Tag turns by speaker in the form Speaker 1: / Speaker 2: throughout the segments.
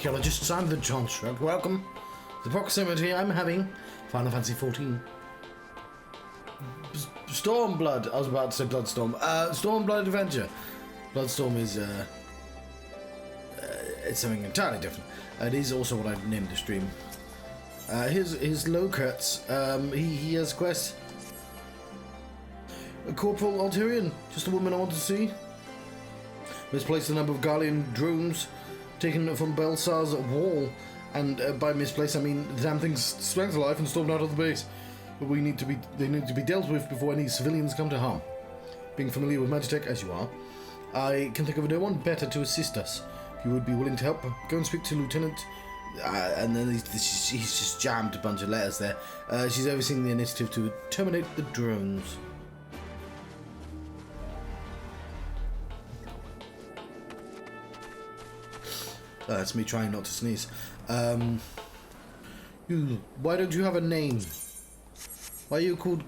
Speaker 1: archaeologists. I'm the John Shrug. Welcome to the proximity I'm having Final Fantasy XIV. Stormblood. I was about to say Bloodstorm. Stormblood Adventure. Bloodstorm is it's something entirely different. It is also what I've named the stream. His Locats. He has a quest. A Corporal Alterian. Just a woman I want to see. Misplaced a number of Garlean drones taken from Belsar's wall, and by misplaced I mean the damn things sprang to life and stormed out of the base. But they need to be dealt with before any civilians come to harm. Being familiar with Magitech as you are, I can think of no one better to assist us. If you would be willing to help, go and speak to Lieutenant. And then he's just jammed a bunch of letters there. She's overseeing the initiative to terminate the drones. That's me trying not to sneeze. Why don't you have a name? Why are you called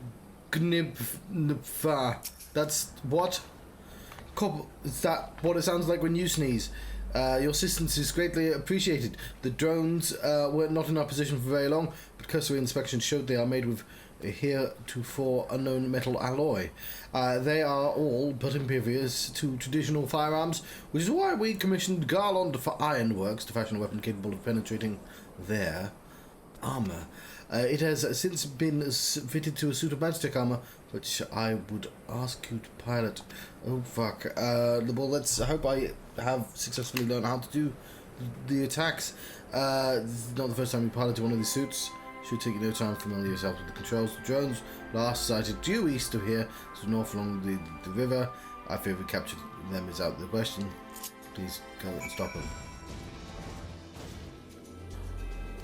Speaker 1: Gnibfa? That's what? Is that what it sounds like when you sneeze? Your assistance is greatly appreciated. The drones were not in our position for very long, but cursory inspection showed they are made with a heretofore unknown metal alloy. They are all but impervious to traditional firearms, which is why we commissioned Garland for Ironworks to fashion a weapon capable of penetrating their armour. It has since been fitted to a suit of Magitech armour, which I would ask you to pilot. Oh fuck. Well, let's hope I have successfully learned how to do the attacks. This is not the first time you piloted one of these suits. Should take you no time to familiar yourself with the controls. The drones last sighted due east of here, so north along the river. I fear we captured them is out of the question. Please go and stop them.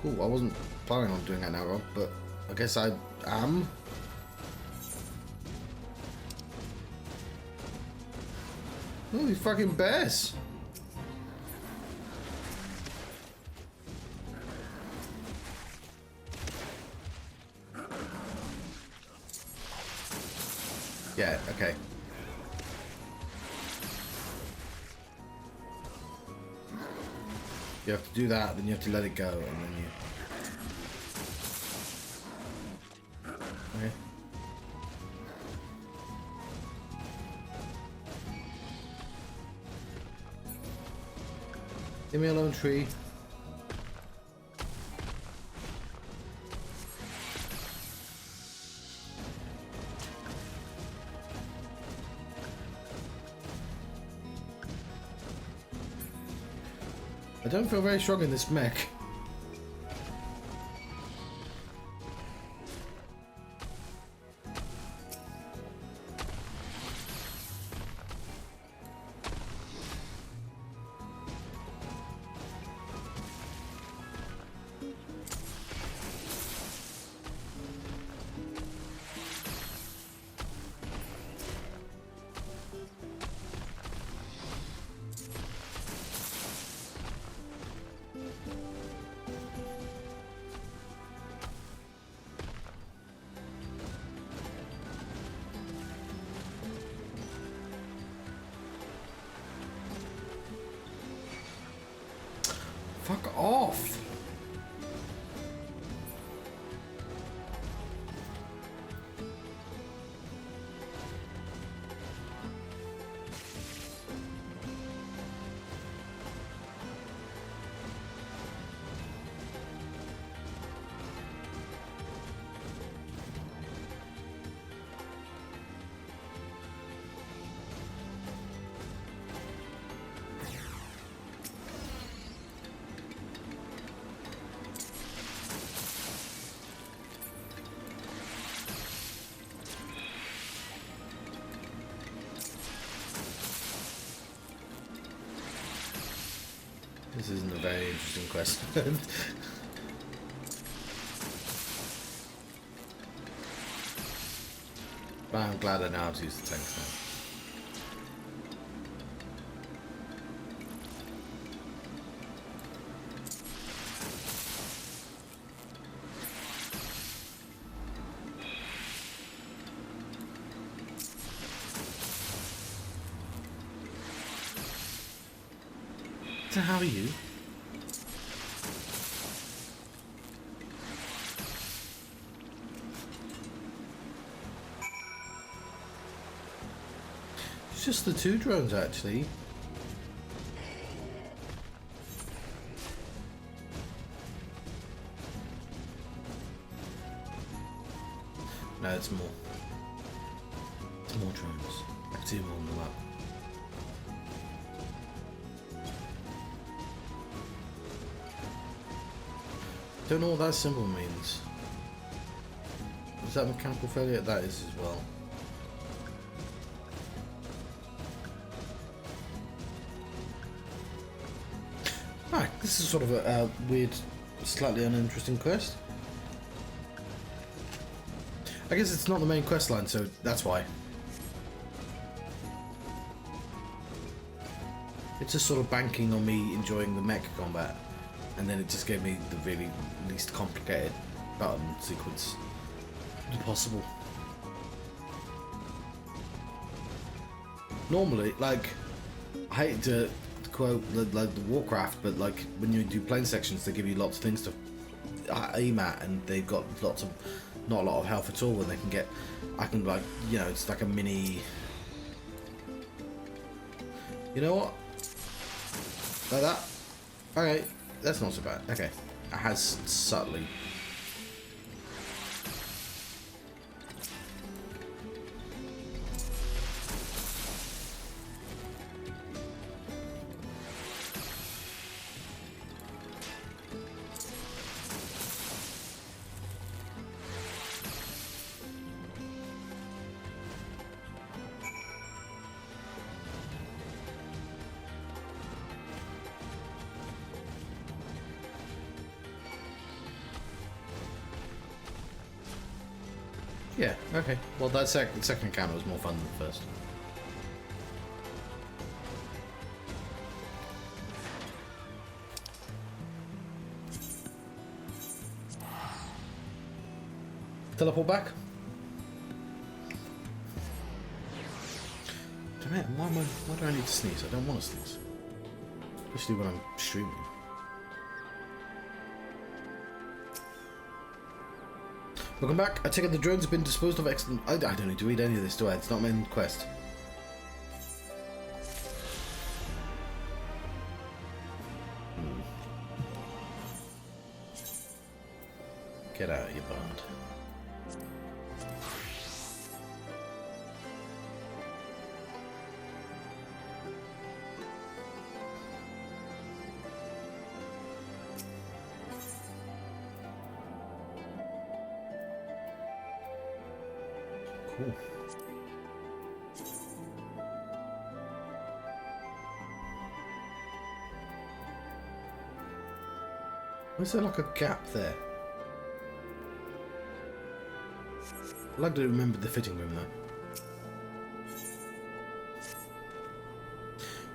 Speaker 1: Cool, I wasn't planning on doing that now, Rob, but I guess I am. Oh, these fucking bears! Yeah, okay. You have to do that, then you have to let it go, and then you... Okay. Leave me alone, tree. I don't feel very strong in this mech. Fuck off! This isn't a very interesting question. But I'm glad I know how to use the tanks now. So how are you? It's just the 2 drones, actually. No, it's more. It's more drones. I can see them on the map. Don't know what that symbol means. Is that mechanical failure? That is as well. Ah, this is sort of a weird, slightly uninteresting quest. I guess it's not the main quest line, so that's why. It's just sort of banking on me enjoying the mech combat, and then it just gave me the really least complicated button sequence possible. Normally, like, I hate to quote like the Warcraft, but like when you do plane sections, they give you lots of things to aim at, and they've got lots of, not a lot of health at all, and they can get, I can like, you know, it's like a mini, you know what, like that. Okay, that's not so bad. Okay, it has subtly. Yeah, okay. Well, that second encounter was more fun than the first. Teleport back? Damn it, why do I need to sneeze? I don't want to sneeze. Especially when I'm streaming. Welcome back. I take it the drones have been disposed of. Excellent. I don't need to read any of this, do I? It's not my main quest. Get out, you bummed. Cool. Where's there like a gap there? I'd like to remember the fitting room though.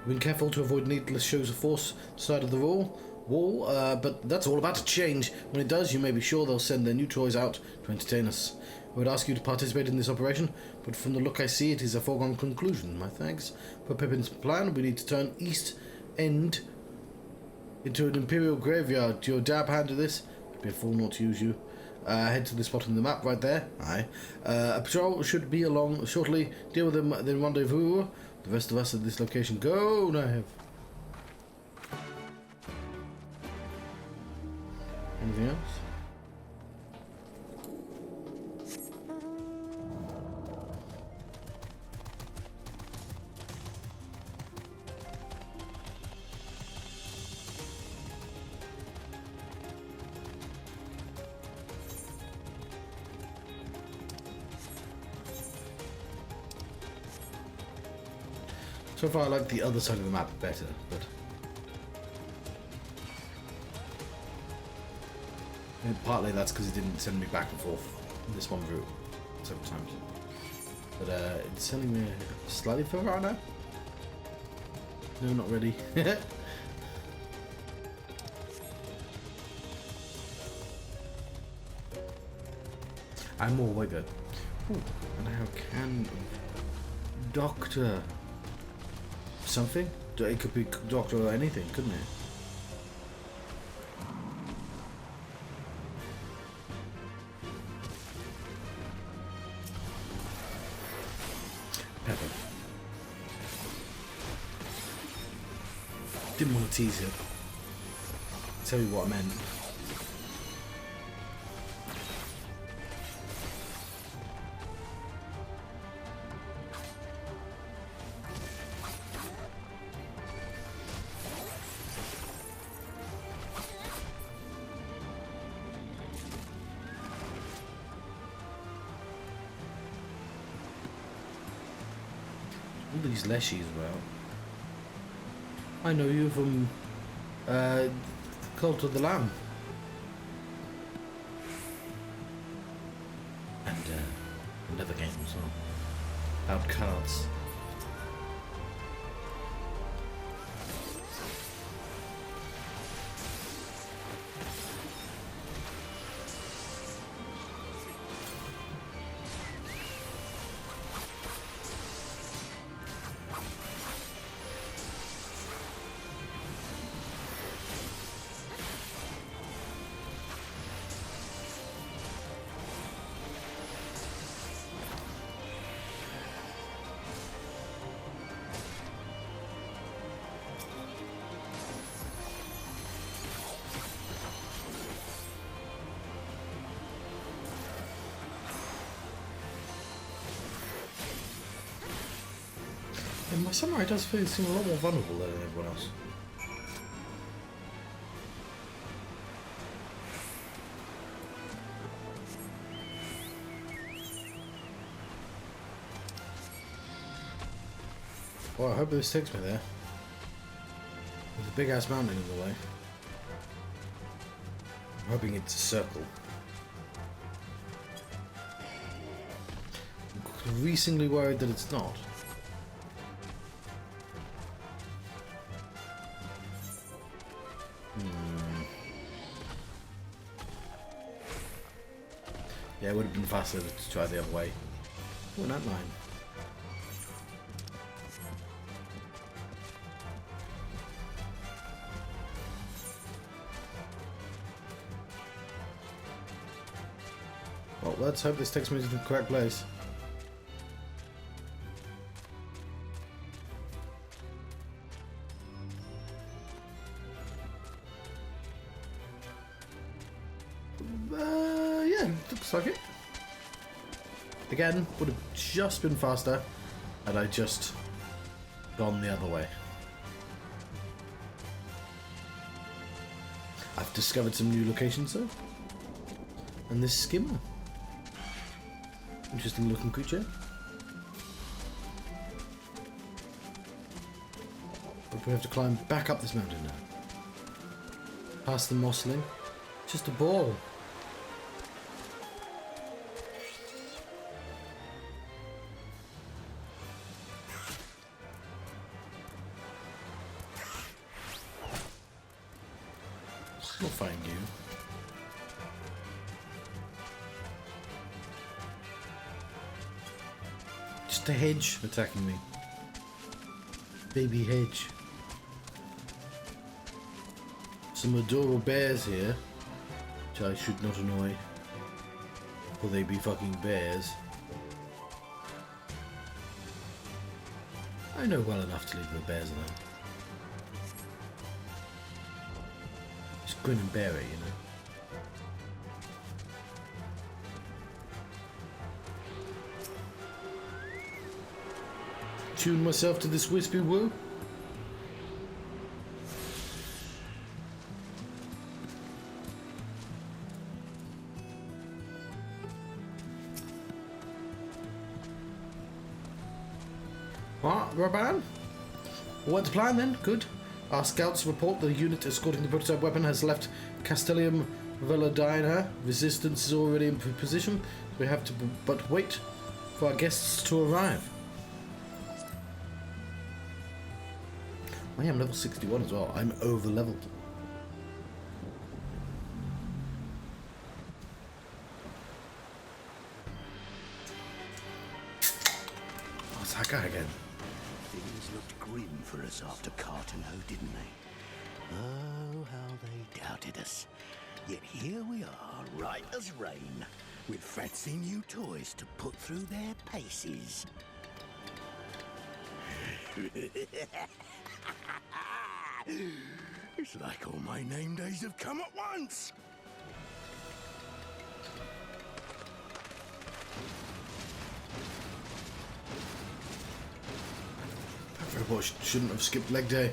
Speaker 1: We've been careful to avoid needless shows of force side of the wall, but that's all about to change. When it does, you may be sure they'll send their new toys out to entertain us. I would ask you to participate in this operation, but from the look I see, it is a foregone conclusion. My thanks. Per Pippin's plan, we need to turn East End into an Imperial graveyard. Do your dab hand to this? I'd be a fool not to use you. Head to the spot on the map right there. Aye. A patrol should be along shortly. Deal with them, then rendezvous. The rest of us at this location go now. Anything else? So far I like the other side of the map better, but and partly that's because it didn't send me back and forth this one route several times. But it's sending me slightly further out now. No, not really. I'm more wigger. Ooh, and how can Doctor something? It could be Doctor or anything, couldn't it? Pepper. Didn't want to tease you. Tell you what I meant. All these leshies as well. I know you from Cult of the Lamb. And another game as well. About cards. And my samurai does seem a lot more vulnerable than everyone else. Well, I hope this takes me there. There's a big ass mountain in the way. I'm hoping it's a circle. I'm increasingly worried that it's not. Yeah, it would have been faster to try the other way. Oh, not mine. Well, let's hope this takes me to the correct place. Yeah, looks like it. Again, would have just been faster had I just gone the other way. I've discovered some new locations though. And this skimmer. Interesting looking creature. But we have to climb back up this mountain now. Past the mossling. Just a ball. We'll find you. Just a hedge attacking me. Baby hedge. Some adorable bears here, which I should not annoy. Will they be fucking bears? I know well enough to leave the bears alone. Just grin and bear it, you know. Tune myself to this wispy woo. What, Raban? What's the plan then? Good. Our scouts report the unit escorting the prototype weapon has left Castellium Veladina. Resistance is already in position. We have to but wait for our guests to arrive. I am level 61 as well. I'm over leveled. What's that guy again?
Speaker 2: Things looked grim for us after Cartano, didn't they? Oh, how they doubted us. Yet here we are, right as rain, with fancy new toys to put through their paces. It's like all my name days have come at once.
Speaker 1: That robot shouldn't have skipped leg day.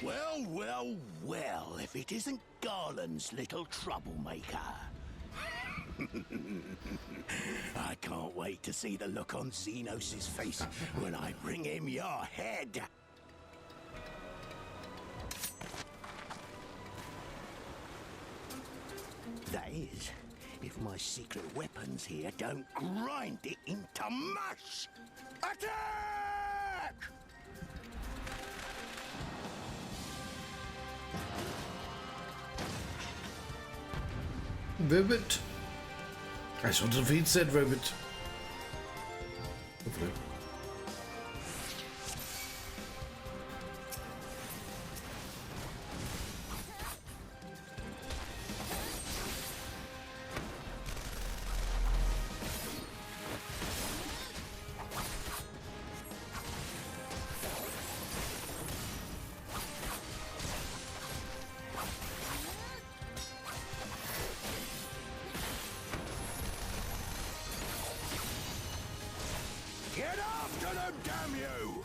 Speaker 2: Well, well, well, if it isn't Garland's little troublemaker. I can't wait to see the look on Zenos' face when I bring him your head. That is, if my secret weapons here don't grind it into mush. Attack!
Speaker 1: Robot. I shall defeat said robot. Hopefully.
Speaker 2: Get after them, damn you!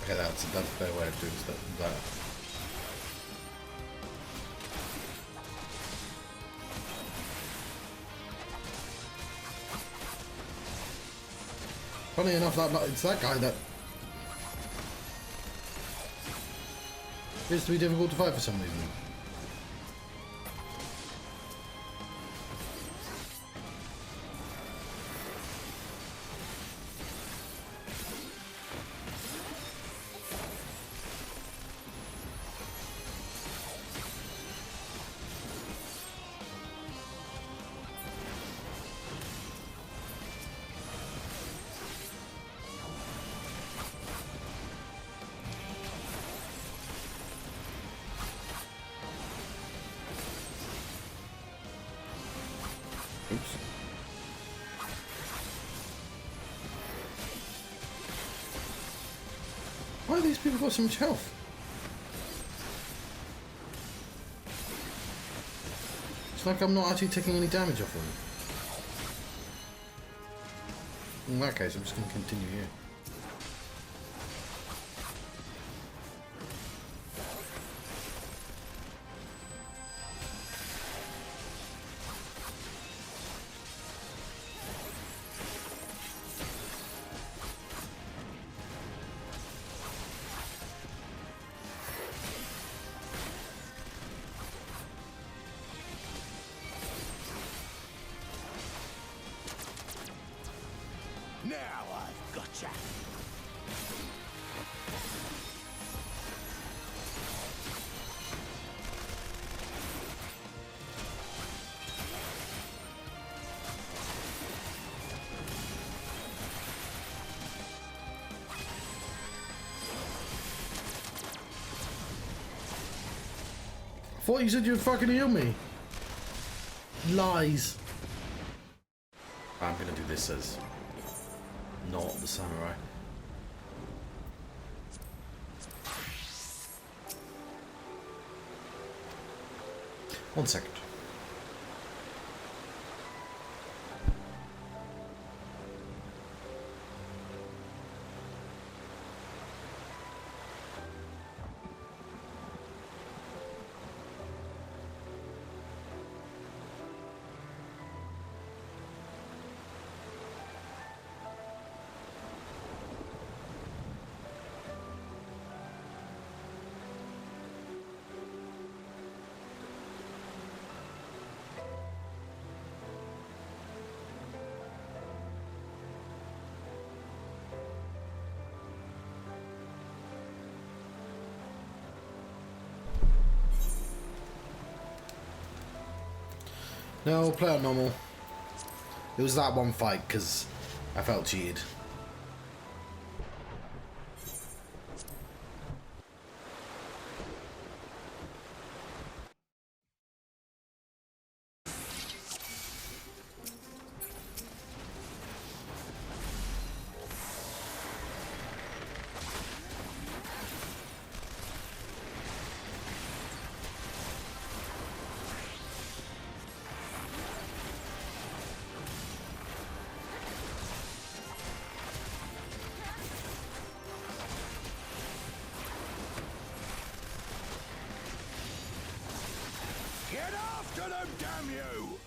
Speaker 1: Okay, that's a better way of doing stuff than that. Funny enough, it's that guy that appears to be difficult to fight for some reason. Oops. Why have these people got so much health? It's like I'm not actually taking any damage off them. In that case, I'm just going to continue here.
Speaker 2: Now I've gotcha.
Speaker 1: I thought you said you'd fucking heal me. Lies. I'm gonna do this as not the samurai. One second. No, play on normal. It was that one fight because I felt cheated.
Speaker 2: them, damn you!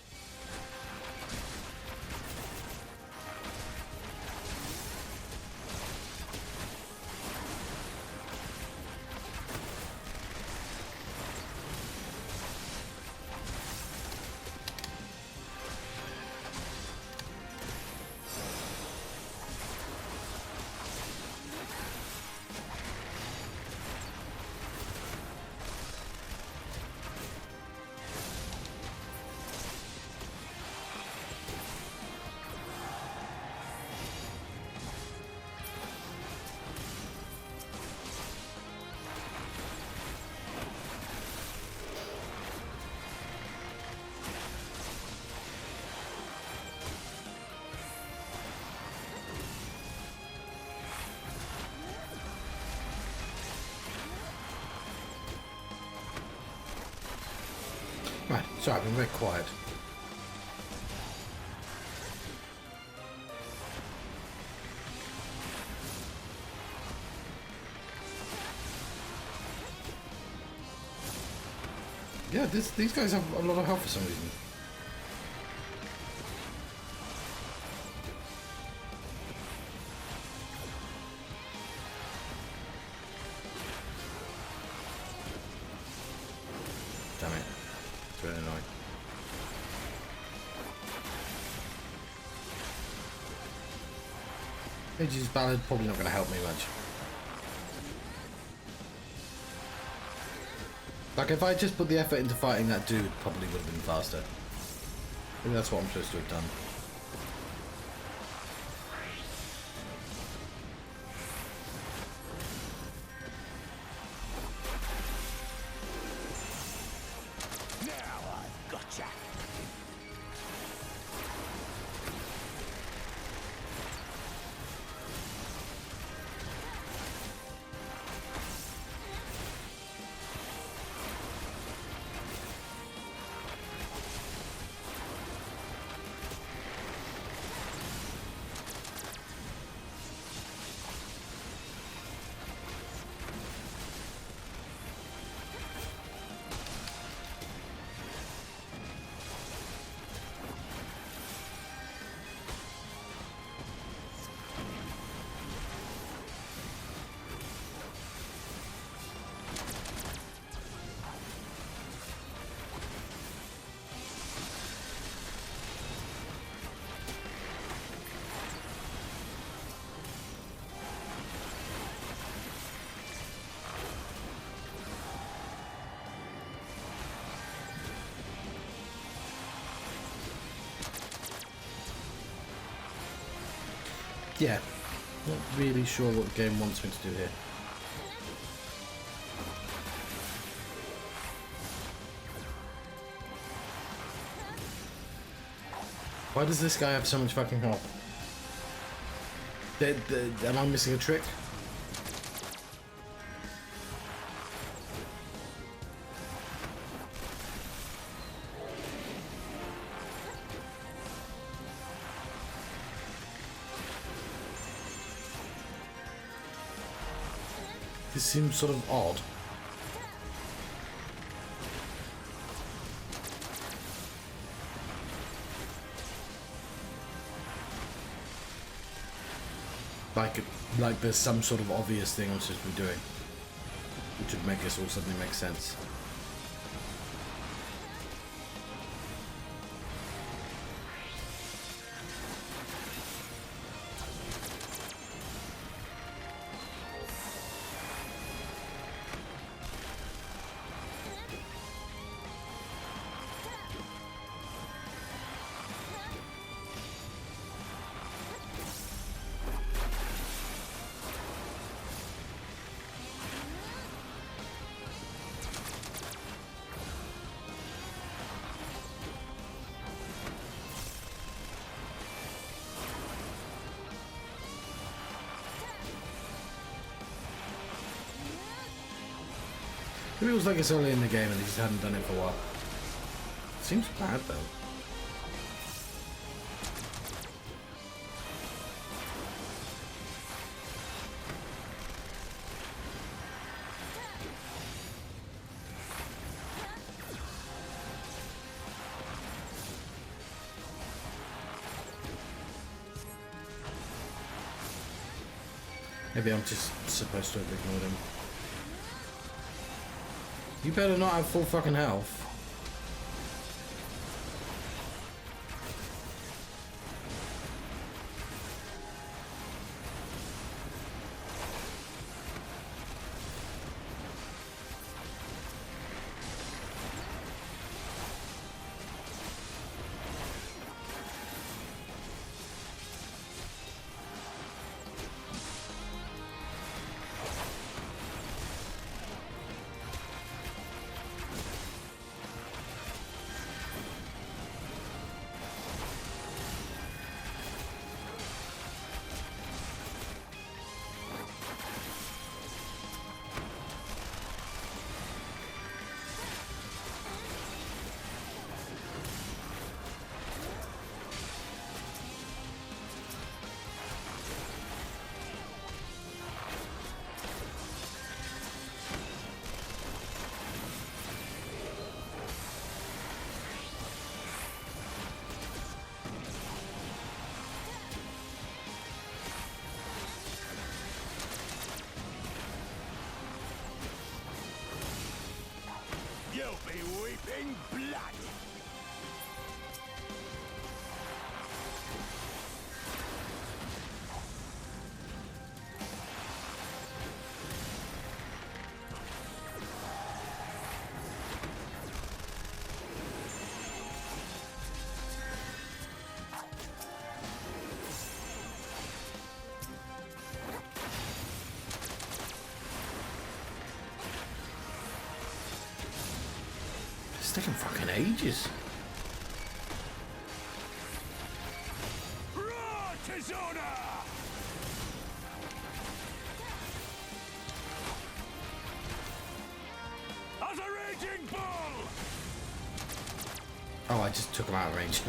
Speaker 1: Right, sorry, I've been very quiet. Yeah, these guys have a lot of health for some reason. Damn it. It's really annoying. Aegis Ballad probably not going to help me much. Like, if I just put the effort into fighting that dude, probably would have been faster. I think that's what I'm supposed to have done.
Speaker 2: Now I've gotcha.
Speaker 1: Yeah, not really sure what the game wants me to do here. Why does this guy have so much fucking health? Am I missing a trick? This seems sort of odd. Like there's some sort of obvious thing I'm supposed to be doing, which would make this all suddenly make sense. It feels like it's only in the game and he just hadn't done it for a while. Seems bad though. Maybe I'm just supposed to have ignored him. You better not have full fucking health.
Speaker 2: You'll be weeping blood.
Speaker 1: It's taking fucking ages.
Speaker 2: As a raging bull!
Speaker 1: Oh, I just took him out of range.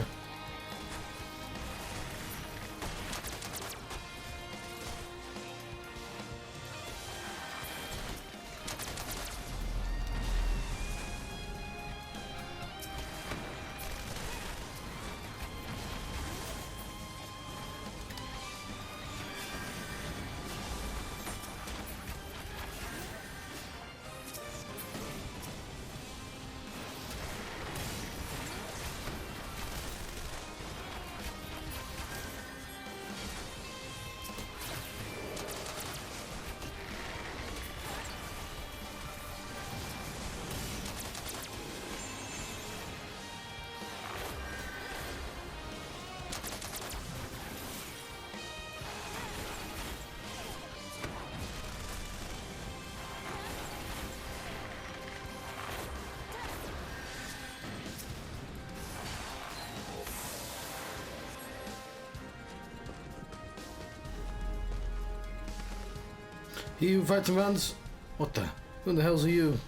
Speaker 1: He who fights and runs? What the? Who in the hell's are you?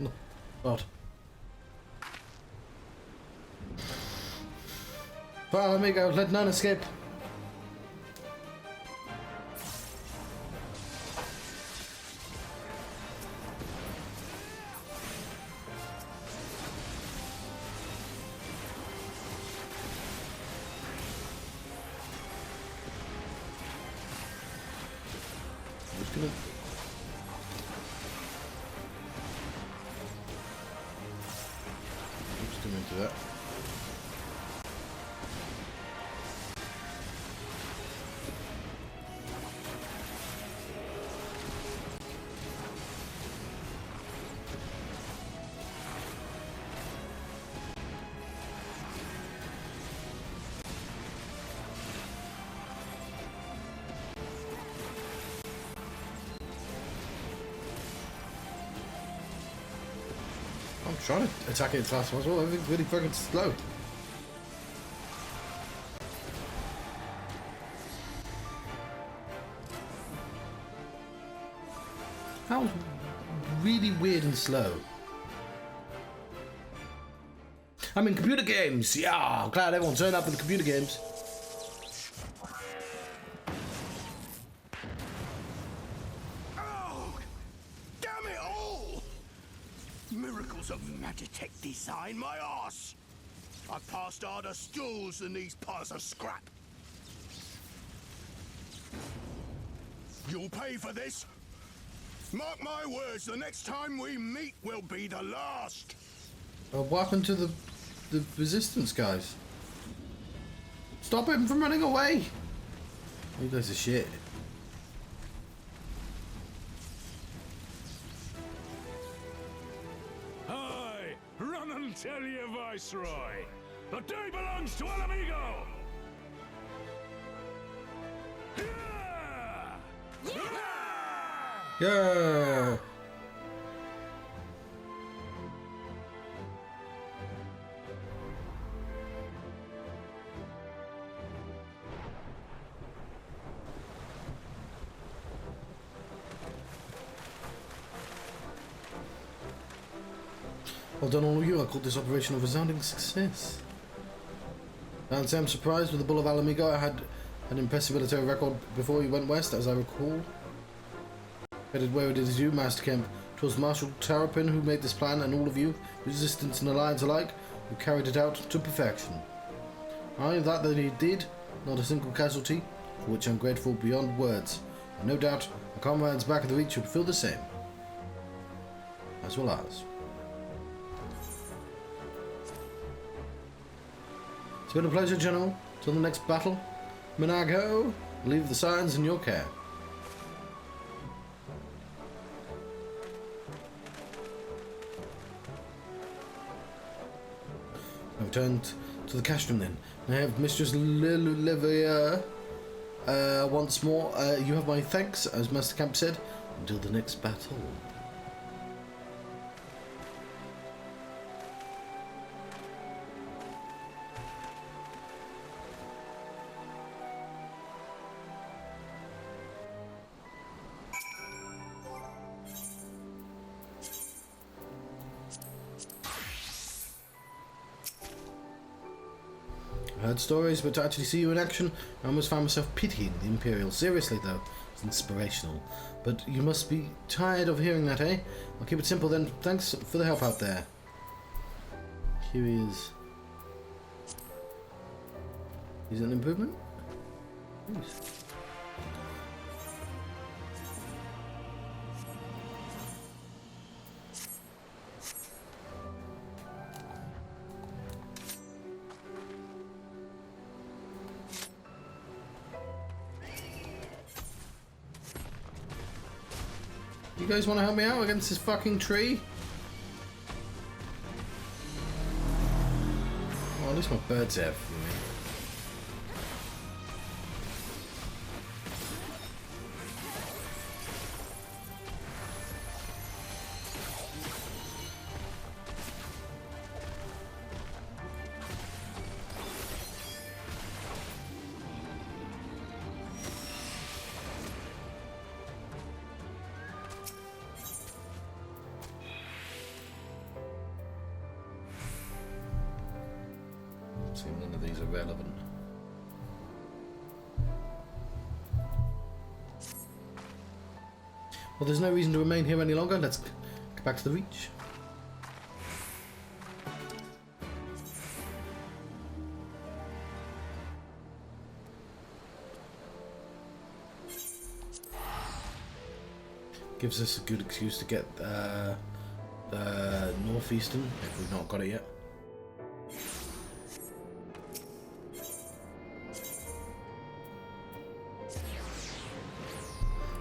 Speaker 1: No, God. Ala Mhigo, let none escape. Into that. I'm trying to attack it as fast as possible. Everything's really fucking slow. How really weird and slow. I'm in computer games. Yeah, I'm glad everyone turned up in the computer games.
Speaker 2: Oh, damn it all! Miracles of Magitek design, my arse! I passed harder stools than these piles of scrap. You're will pay for this. Mark my words, the next time we meet will be the last.
Speaker 1: What happened to the resistance guys? Stop him from running away! You guys are shit.
Speaker 3: Aye, run and tell your viceroy. The day belongs to Ala Mhigo.
Speaker 1: Yeah! Well done all of you, I called this operation a resounding success. Can't say I'm surprised with the Bull of Ala Mhigo. I had an impressive military record before you went west, as I recall. Headed where it is you, Master Kemp. 'Twas Marshal Terrapin who made this plan, and all of you, resistance and alliance alike, who carried it out to perfection. Aye, that he did, not a single casualty, for which I'm grateful beyond words. And no doubt, our comrades back at the Reach would feel the same. As well as. It's been a pleasure, General. Till the next battle, Minago, leave the signs in your care. I've returned to the cash room then. I have Mistress Livia once more. You have my thanks, as Master Camp said, until the next battle. I heard stories, but to actually see you in action, I almost found myself pitying the Imperial. Seriously, though, it's inspirational. But you must be tired of hearing that, eh? I'll keep it simple then. Thanks for the help out there. Here he is. Is it an improvement? Nice. You guys want to help me out against this fucking tree? Well, at least my bird's there for me. See, none of these are relevant. Well, there's no reason to remain here any longer. Let's get back to the Reach. Gives us a good excuse to get the northeastern, if we've not got it yet.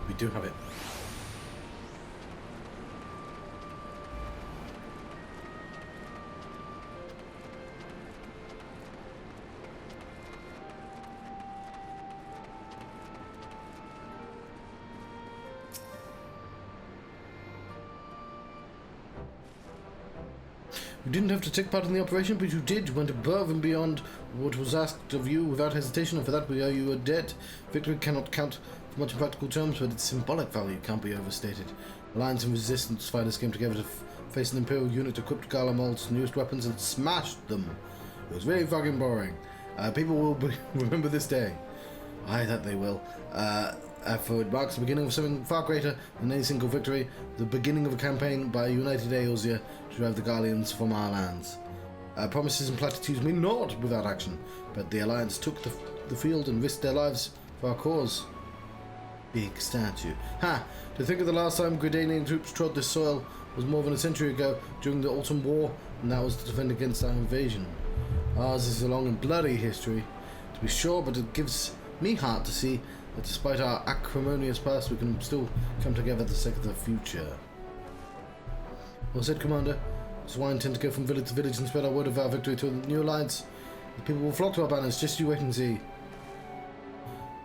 Speaker 1: We do have it. You didn't have to take part in the operation, but you did. You went above and beyond what was asked of you without hesitation, and for that we owe you a debt. Victory cannot count for much in practical terms, but its symbolic value can't be overstated. Alliance and Resistance fighters came together to face an Imperial unit equipped with Garlemald's newest weapons and smashed them. It was really fucking boring. People will remember this day. Aye, that they will. For it marks the beginning of something far greater than any single victory, the beginning of a campaign by a united Eorzea to drive the Garleans from our lands. Promises and platitudes mean naught without action, but the Alliance took the field and risked their lives for our cause. big statue. Ha! To think of the last time Gridanian troops trod this soil was more than a century ago during the Autumn War, and that was to defend against our invasion. Ours is a long and bloody history, to be sure, but it gives me heart to see that despite our acrimonious past, we can still come together for the sake of the future. Well said, Commander. This is why I intend to go from village to village and spread our word of our victory to a new alliance. The people will flock to our banners, just you wait and see.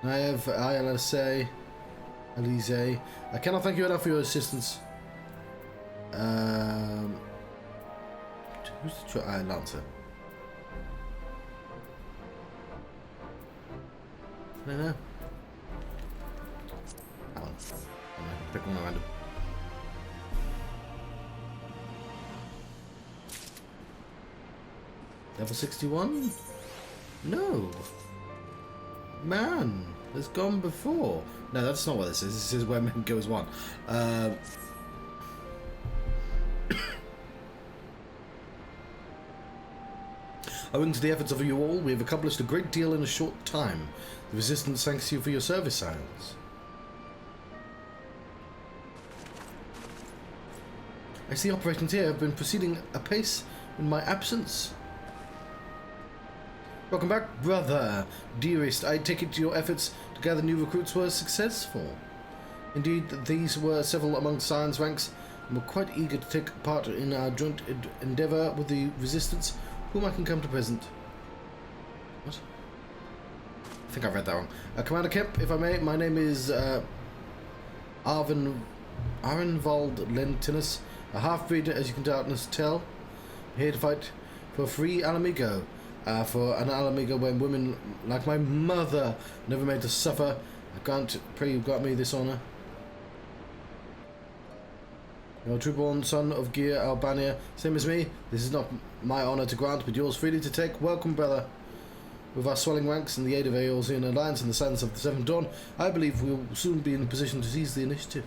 Speaker 1: I have Alize. I cannot thank you enough for your assistance. Who's the Lancer? I don't know. That one. Pick one at random. Level 61? No. Man, it's gone before. No, that's not what this is. This is where men goes one. Owing to the efforts of you all, we have accomplished a great deal in a short time. The Resistance thanks you for your service, Science. I see operations here have been proceeding apace in my absence. Welcome back, brother. Dearest, I take it your efforts to gather new recruits were successful. Indeed, these were several among Science ranks, and were quite eager to take part in our joint endeavour with the Resistance, whom I can come to present. What? I think I read that wrong. Commander Kemp, if I may, my name is Arenvald Lentinus, a half-breed, as you can doubtless tell. I'm here to fight for a free Ala Mhigo. For an Ala Mhigo when women like my mother never made to suffer. I can't pray you grant me this honour. You're a true-born son of Gear Albania, same as me. This is not my honour to grant, but yours freely to take. Welcome, brother. With our swelling ranks and the aid of Eorzean Alliance and the silence of the Seventh Dawn, I believe we will soon be in a position to seize the initiative.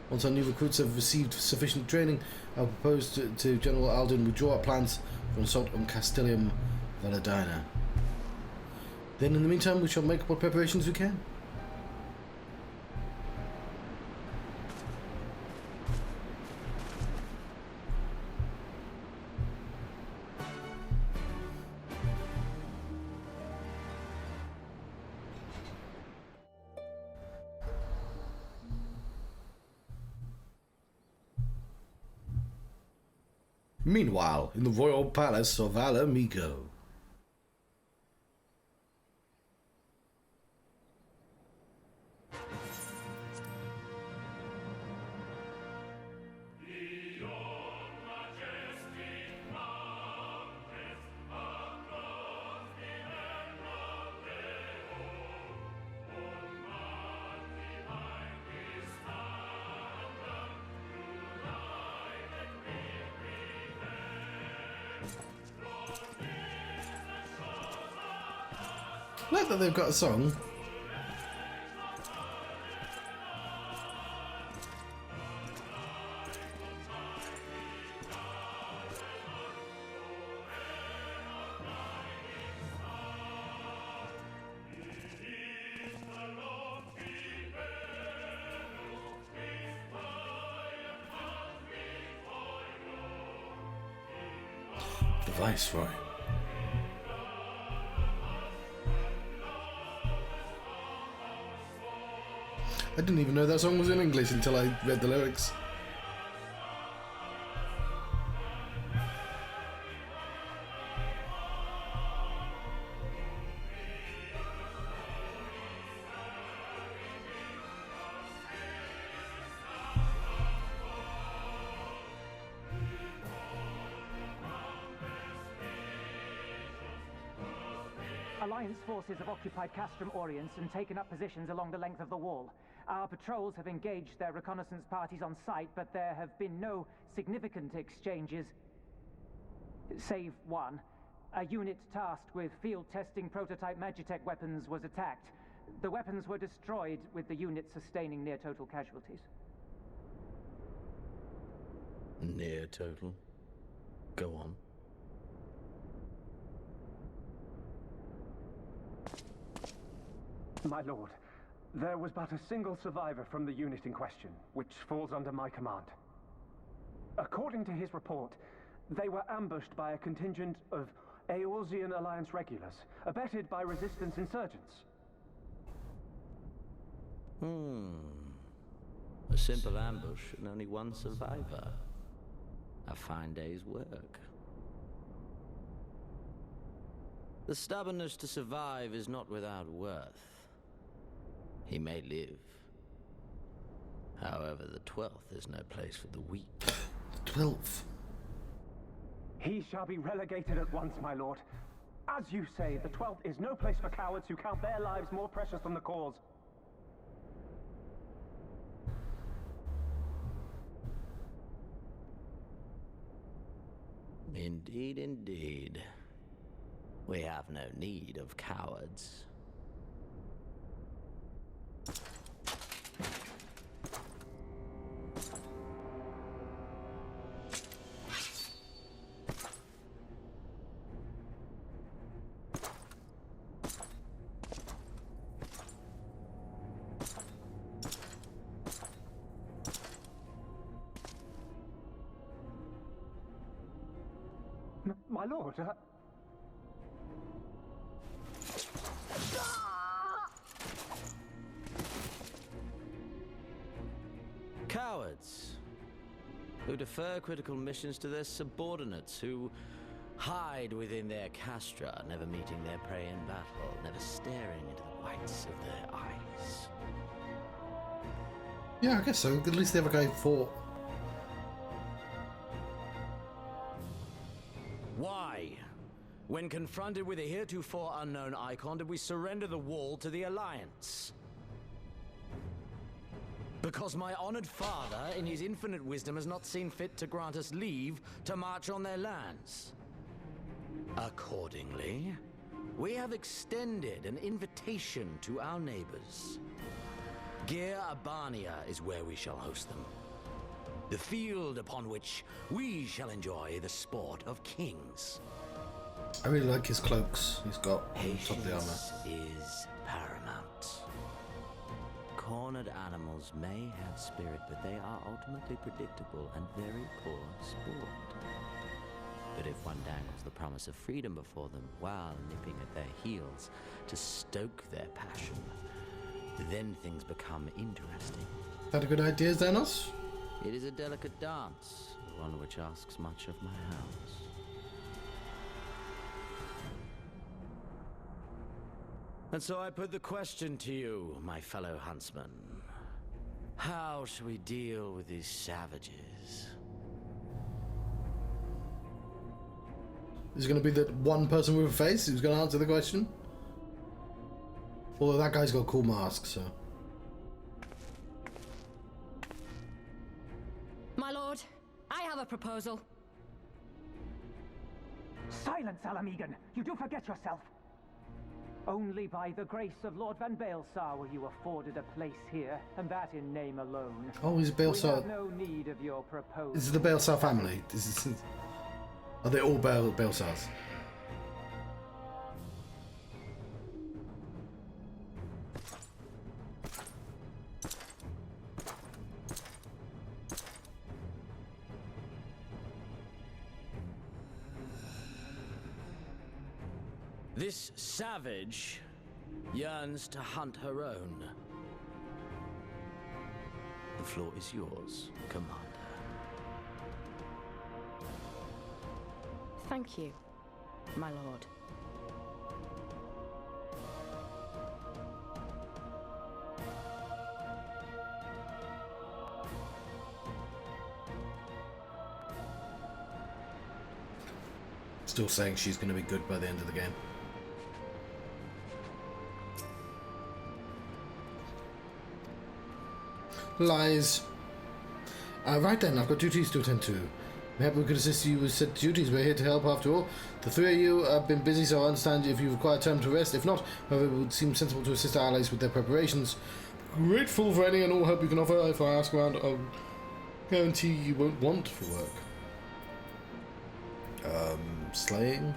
Speaker 1: Once our new recruits have received sufficient training, I will propose to General Alden we draw up plans for an assault on Castellium Valladina. Then in the meantime we shall make what preparations we can. Meanwhile, in the royal palace of Ala Mhigo. I like that they've got a song. The Viceroy. I didn't even know that song was in English until I read the lyrics.
Speaker 4: Alliance forces have occupied Castrum Oriens and taken up positions along the length of the wall. Our patrols have engaged their reconnaissance parties on site, but there have been no significant exchanges, save one. A unit tasked with field testing prototype Magitech weapons was attacked. The weapons were destroyed, with the unit sustaining near total casualties.
Speaker 1: Near total? Go on.
Speaker 4: My lord,
Speaker 5: There was but a single survivor from the unit in question, which falls under my command. According to his report, they were ambushed by a contingent of Eorzean Alliance regulars, abetted by resistance insurgents.
Speaker 6: A simple ambush and only one survivor. A fine day's work. The stubbornness to survive is not without worth. He may live. However, the 12th is no place for the weak.
Speaker 1: 12th?
Speaker 5: He shall be relegated at once, my lord. As you say, the 12th is no place for cowards who count their lives more precious than the cause.
Speaker 6: Indeed, indeed. We have no need of cowards.
Speaker 5: My lord,
Speaker 6: Cowards who defer critical missions to their subordinates, who hide within their castra, never meeting their prey in battle, never staring into the whites of their eyes.
Speaker 1: Yeah, I guess so. At least the other guy fought.
Speaker 6: Why? When confronted with a heretofore unknown icon, did we surrender the wall to the Alliance? Because my honored father, in his infinite wisdom, has not seen fit to grant us leave to march on their lands. Accordingly, we have extended an invitation to our neighbors. Gir Abania is where we shall host them. The field upon which we shall enjoy the sport of kings.
Speaker 1: I really like his cloaks he's got on the top of the armor.
Speaker 6: Patience is paramount. Cornered animals may have spirit, but they are ultimately predictable and very poor sport. But if one dangles the promise of freedom before them while nipping at their heels to stoke their passion, then things become interesting.
Speaker 1: Is that a good idea, Zenos?
Speaker 6: It is a delicate dance, one which asks much of my house. And so I put the question to you, my fellow huntsman. How shall we deal with these savages?
Speaker 1: Is it going to be that one person with a face who's going to answer the question? Although that guy's got a cool mask, so...
Speaker 7: My lord, I have a proposal.
Speaker 4: Silence, Ala Mhigo! You do forget yourself! Only by the grace of Lord Van Baelsar were you afforded a place here, and that in name alone.
Speaker 1: Oh, he's
Speaker 4: We
Speaker 1: Baelsar.
Speaker 4: have no need of your proposal.
Speaker 1: This is the Baelsar family. Are they all Baelsars?
Speaker 6: This savage yearns to hunt her own. The floor is yours, Commander.
Speaker 7: Thank you, my lord.
Speaker 1: Still saying she's going to be good by the end of the game. Lies. Right then, I've got duties to attend to. Maybe we could assist you with said duties. We're here to help after all. The three of you have been busy, so I understand if you require time to rest. If not, however, it would seem sensible to assist our allies with their preparations. Grateful for any and all help you can offer. If I ask around, I'll guarantee you won't want for work. Slaying?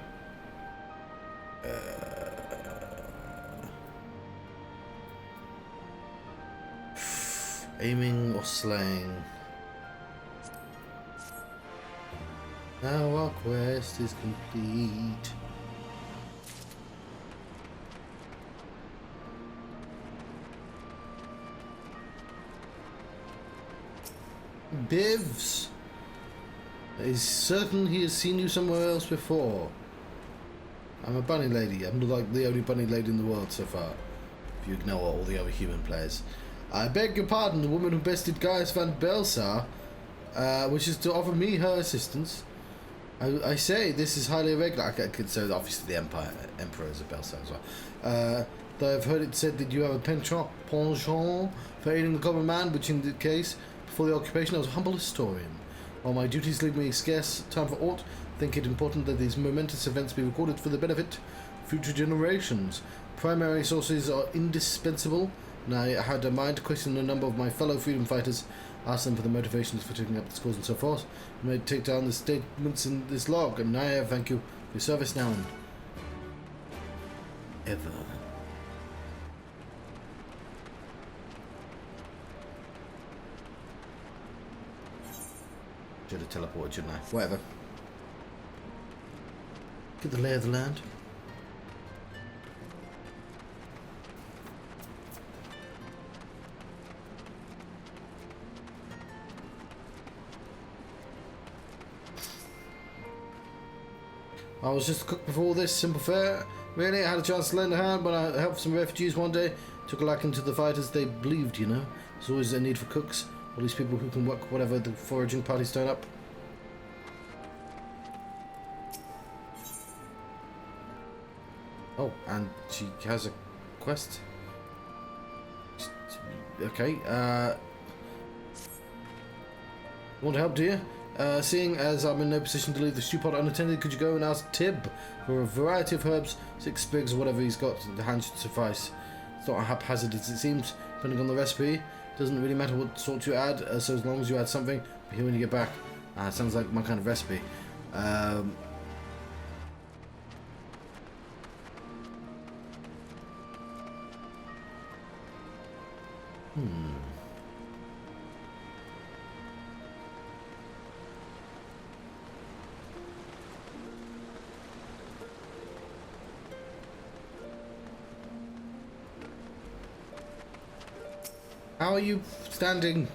Speaker 1: Aiming or slaying. Now our quest is complete. Bivs! It is certain he has seen you somewhere else before. I'm a bunny lady. I'm like the only bunny lady in the world so far, if you ignore all the other human players. I beg your pardon, the woman who bested Gaius van Belsar wishes to offer me her assistance. I say this is highly irregular. I could say obviously the Emperor is a Belsar as well. Though I've heard it said that you have a penchant for aiding the common man, which in the case, before the occupation, I was a humble historian. While my duties leave me scarce time for aught, I think it important that these momentous events be recorded for the benefit of future generations. Primary sources are indispensable, and I had a mind to question a number of my fellow freedom fighters, ask them for the motivations for taking up this cause and so forth. I may take down the statements in this log, and I thank you for your service now and ever. Should have teleported, shouldn't I? Whatever. Get the lay of the land. I was just a cook before this, simple fare. Really, I had a chance to lend a hand when I helped some refugees one day. Took a liking to the fighters they believed, you know. There's always a need for cooks. All these people who can work whatever the foraging parties turn up. Oh, and she has a quest. Okay, want to help, do you? Seeing as I'm in no position to leave the stew pot unattended, could you go and ask Tib for a variety of herbs, 6 sprigs or whatever he's got, the hand should suffice. It's not haphazard as it seems, depending on the recipe. Doesn't really matter what sort you add, so as long as you add something, be here when you get back. Sounds like my kind of recipe. How are you standing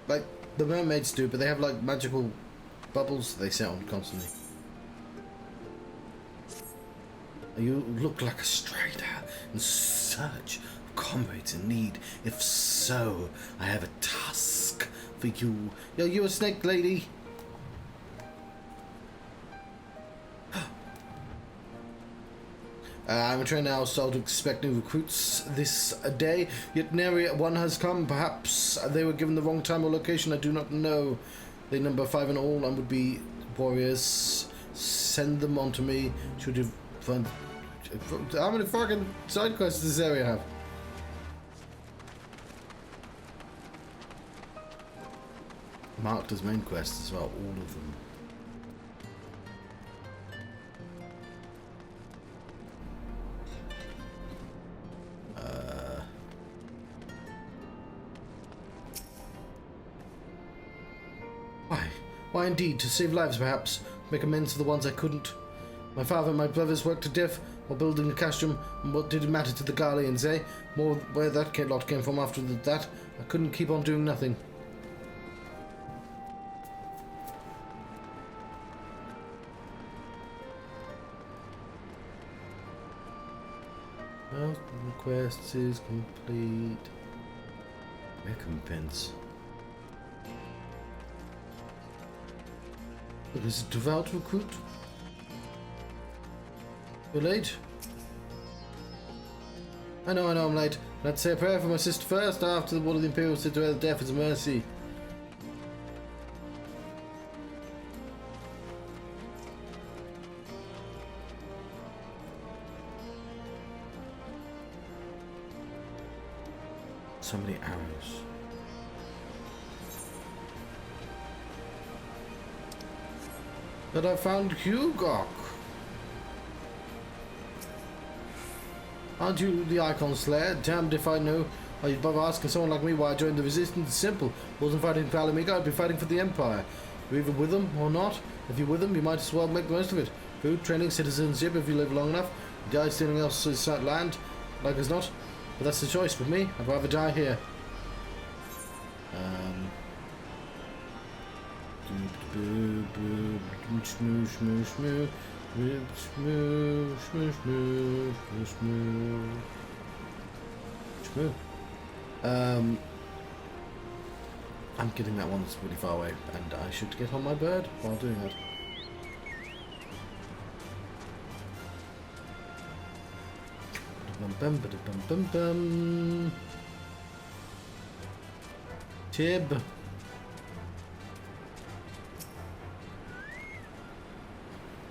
Speaker 1: like the mermaids do, but they have like magical bubbles they sit on constantly? You look like a strider in search of comrades in need. If so, I have a task for you. Are you a snake lady? I'm a trainer now, so to expect new recruits this day. Yet nary one has come. Perhaps they were given the wrong time or location. I do not know. They number 5 in all and would be warriors. Send them on to me. Should you find... How many fucking side quests does this area have? Marked as main quests as well, all of them. Why indeed, to save lives perhaps, make amends for the ones I couldn't. My father and my brothers worked to death while building a castrum, and what did it matter to the Garleans, eh? More where that lot came from after that, I couldn't keep on doing nothing. Well, the quest is complete. Recompense. But is it devout recruit? You're late? I know I'm late. Let's say a prayer for my sister first, after one of the Imperials said to her death is a mercy. So many arrows. But I found Hugok. Aren't you the Icon Slayer? Damned if I know Oh, you'd bother asking someone like me why I joined the Resistance? It's simple. Wasn't fighting for Ala Mhigo, I'd be fighting for the Empire. You're either with them or not. If you're with them, you might as well make the most of it. Food, training, citizenship if you live long enough. You die stealing else's land, like as not. But that's the choice. With me, I'd rather die here. I'm getting that one that's really far away, and I should get on my bird while doing that. Tib.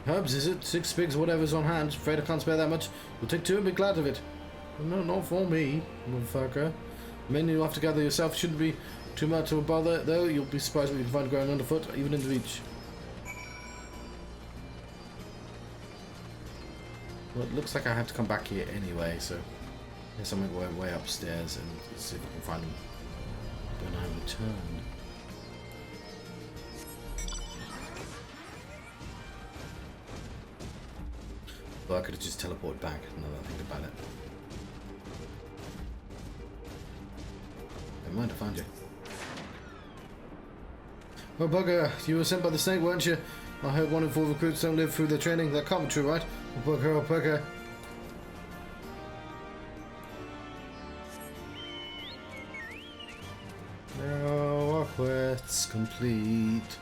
Speaker 1: Herbs, is it? 6 pigs, whatever's on hand. Afraid I can't spare that much. You'll take 2 and be glad of it. No, not for me, motherfucker. Men you have to gather yourself shouldn't be too much of a bother, though. You'll be surprised what you can find growing underfoot, even in the beach. Well, it looks like I have to come back here anyway, so I guess I'm going to go way upstairs and see if I can find them when I return. Well, I could have just teleported back, now that I think about it. Never mind, I found you. Oh, bugger, you were sent by the snake, weren't you? I heard 1 in 4 recruits don't live through their training. That can't be true, right? Oh, bugger, oh, bugger. Now our quest's complete.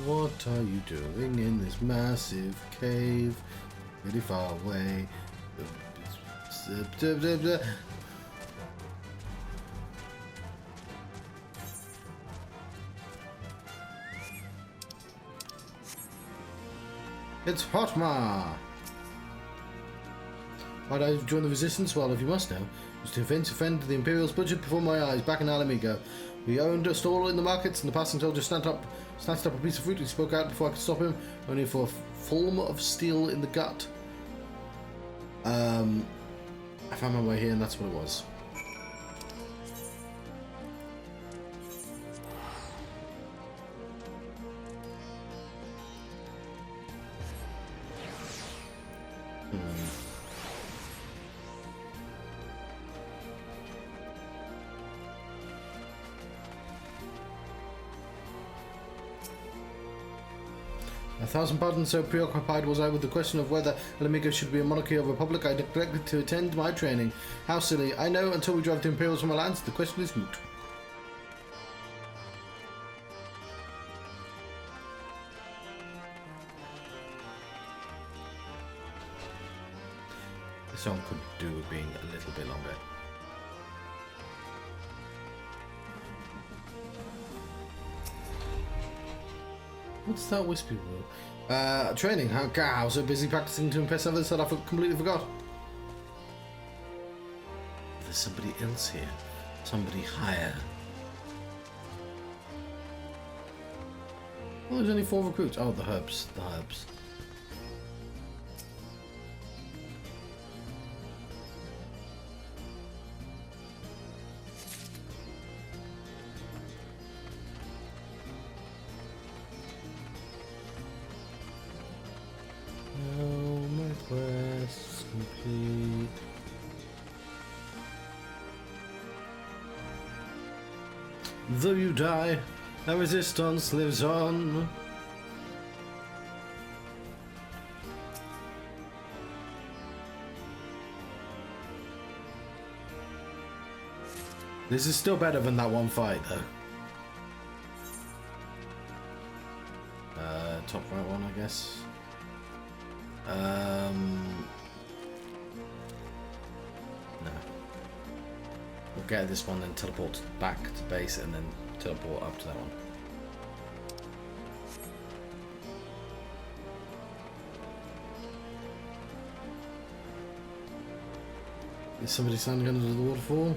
Speaker 1: What are you doing in this massive cave? Really far away. It's Hotma! Why'd I join the Resistance? Well, if you must know, it was to defend the Imperial's budget before my eyes back in Ala Mhigo. We owned a stall in the markets, and the passing soldier snatched up a piece of fruit. He spoke out before I could stop him, only for a fulm of steel in the gut. I found my way here, and that's what it was. A thousand pardons, so preoccupied was I with the question of whether Ala Mhigo should be a monarchy or a republic, I neglected to attend my training. How silly. I know until we drive the Imperials from our lands, the question is moot. This song could do with being a little bit longer. What's that wispy word? Training. I was so busy practicing to impress others that I completely forgot. There's somebody else here. Somebody higher. Well, there's only 4 recruits. Oh, the herbs. The herbs. Quest complete. Though you die, our resistance lives on. This is still better than that one fight, though. Top right one, I guess. No. We'll get this one, then teleport back to base, and then teleport up to that one. Is somebody standing under the waterfall?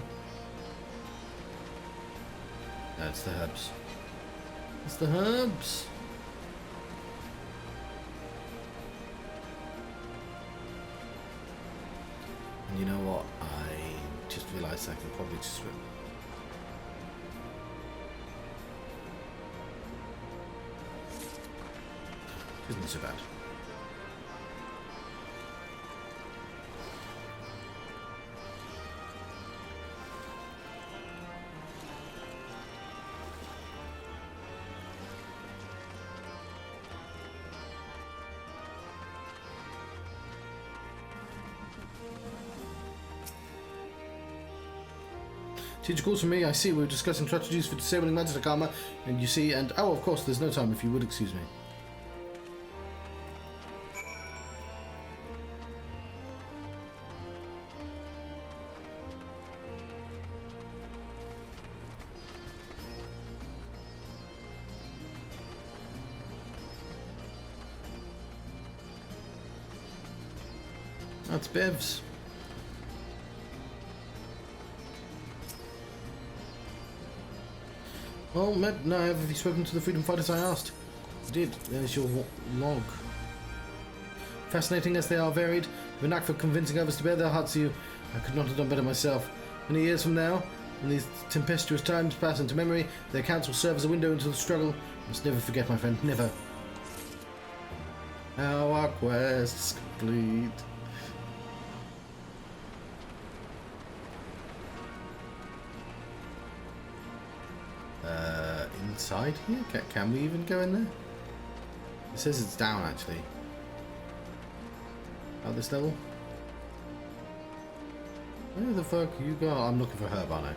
Speaker 1: No, it's the herbs. It's the herbs! And you know what? I just realised I can probably just swim. Isn't so bad. Teacher calls from me. I see we're discussing strategies for disabling magic armor, and you see, and oh, of course, there's no time. If you would excuse me. That's Bevs. Well, Med, no, have you spoken to the freedom fighters I asked? I did. There's your log. Fascinating as they are varied, with a knack for convincing others to bear their hearts to you, I could not have done better myself. Many years from now, when these tempestuous times pass into memory, their accounts will serve as a window into the struggle. You must never forget, my friend, never. Our quest's complete. Inside here? Can we even go in there? It says it's down actually. At this level? Where the fuck you go? I'm looking for Herb, aren't I?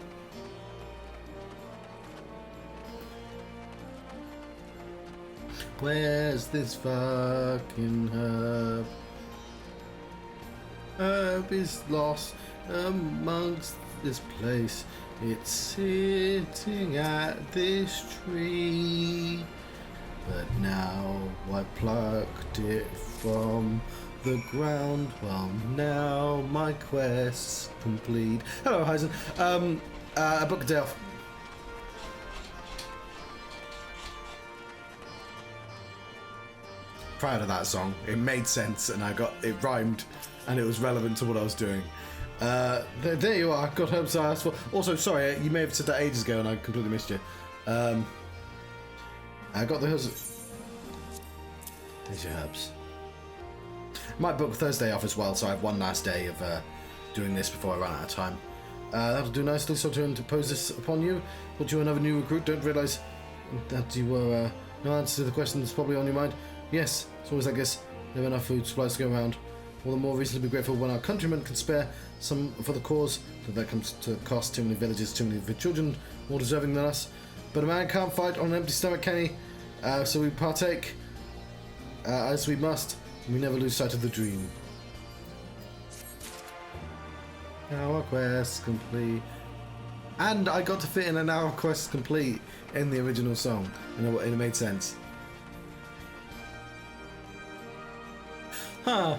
Speaker 1: Where's this fucking Herb? Herb is lost amongst this place. It's sitting at this tree, but now I plucked it from the ground. Well, now my quest's complete. Hello, Heisen. A book of Delph. Proud of that song. It made sense, and it rhymed, and it was relevant to what I was doing. There you are. God hopes I asked for. Also, sorry, you may have said that ages ago and I completely missed you. I got the herbs. There's your herbs. Might book Thursday off as well, so I have one last day of doing this before I run out of time. That'll do nicely. So to impose this upon you, put you another new recruit. Don't realise that you were no answer to the question that's probably on your mind. Yes, it's always, I guess, there are enough food supplies to go around. All the more reason to be grateful when our countrymen can spare some for the cause. That comes to cost too many villages, too many children, more deserving than us. But a man can't fight on an empty stomach, can he? So we partake as we must, and we never lose sight of the dream. Our quest complete. And I got to fit in an hour quest complete in the original song, and it made sense. Huh.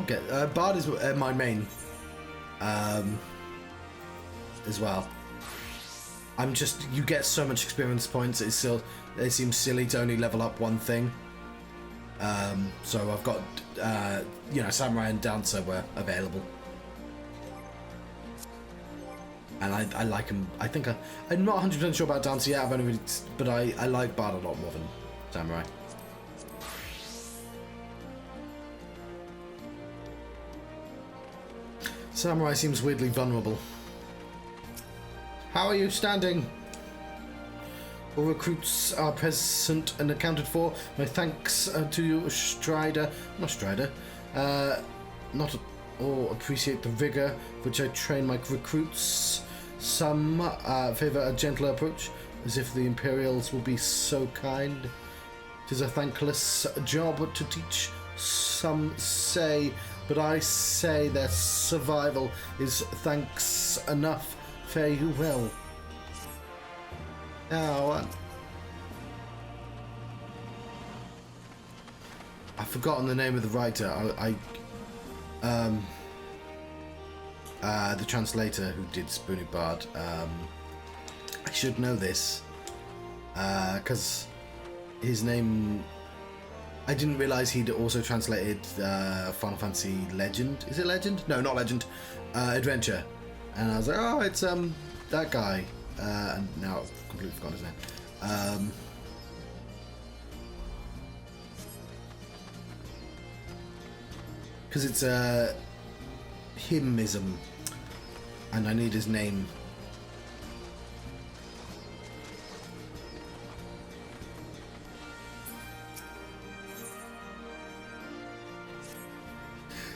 Speaker 1: Okay, Bard is my main, as well. You get so much experience points, it seems silly to only level up one thing. So I've got, Samurai and Dancer were available. And I like them. I'm not 100% sure about Dancer yet, but I like Bard a lot more than Samurai. Samurai seems weirdly vulnerable. How are you standing? All recruits are present and accounted for. My thanks to you, Strider. Not Strider. Not all appreciate the vigor which I train my recruits. Some favour a gentler approach, as if the Imperials will be so kind. It is a thankless job to teach, some say, but I say their survival is thanks enough. Fare you well. Now, I've forgotten the name of the writer. The translator who did Spoony Bard. I should know this, because his name. I didn't realise he'd also translated Final Fantasy Legend. Is it Legend? No, not Legend. Adventure. And I was like, oh, it's that guy. And now I've completely forgotten his name. Because it's a himism, and I need his name.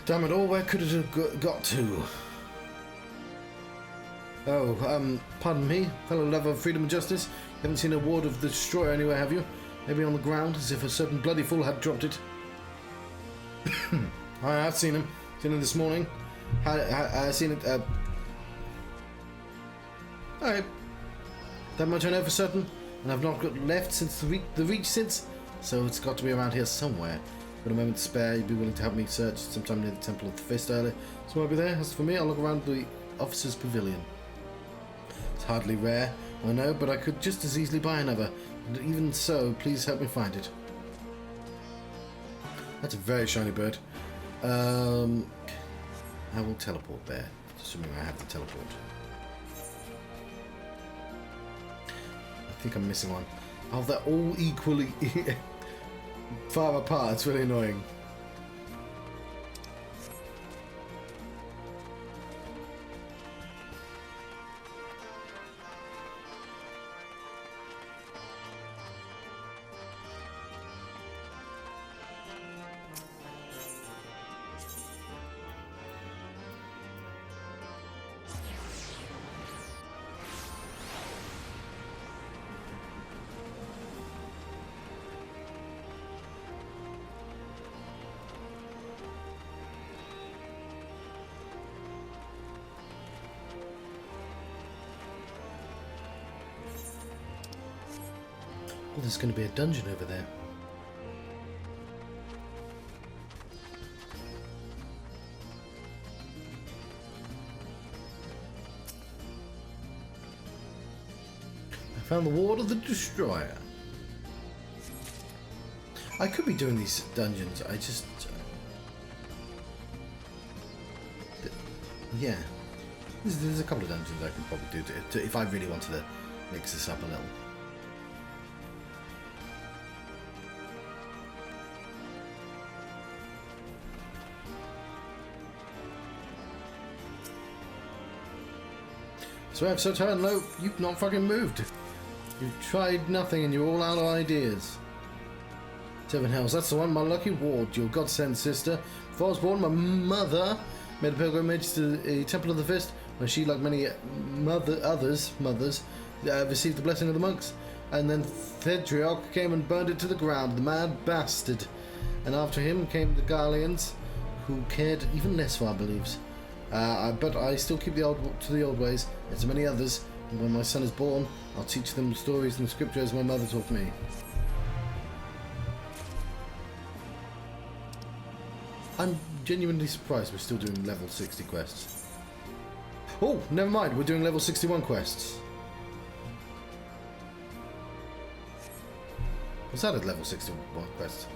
Speaker 1: Damn it all, where could it have got to? Oh, pardon me, fellow lover of freedom and justice. You haven't seen a ward of the Destroyer anywhere, have you? Maybe on the ground, as if a certain bloody fool had dropped it. I have seen him. Seen him this morning. I've seen it, Alright. That much I know for certain. And I've not got left since the reach since. So it's got to be around here somewhere. Got a moment to spare, you'd be willing to help me search sometime near the Temple of the Fist earlier. So I'll be there. As for me, I'll look around the officer's pavilion. It's hardly rare, I know, but I could just as easily buy another. And even so, please help me find it. That's a very shiny bird. I will teleport there, assuming I have the teleport. I think I'm missing one. Oh, they're all equally far apart. It's really annoying. Oh, there's going to be a dungeon over there. I found the Ward of the Destroyer. I could be doing these dungeons, I just... yeah. There's a couple of dungeons I can probably do if I really wanted to mix this up a little. So I've so turned low, you've not fucking moved. You've tried nothing and you're all out of ideas. Seven Hells, that's the one, my lucky ward, your godsend sister. Before I was born, my mother made a pilgrimage to the Temple of the Fist, where she, like many mothers, received the blessing of the monks. And then Thedriok came and burned it to the ground, the mad bastard. And after him came the Garleans, who cared even less for our beliefs. But I still keep to the old ways, as many others, and when my son is born, I'll teach them stories and scripture as my mother taught me. I'm genuinely surprised we're still doing level 60 quests. Oh, never mind, we're doing level 61 quests. Was that a level 61 quest?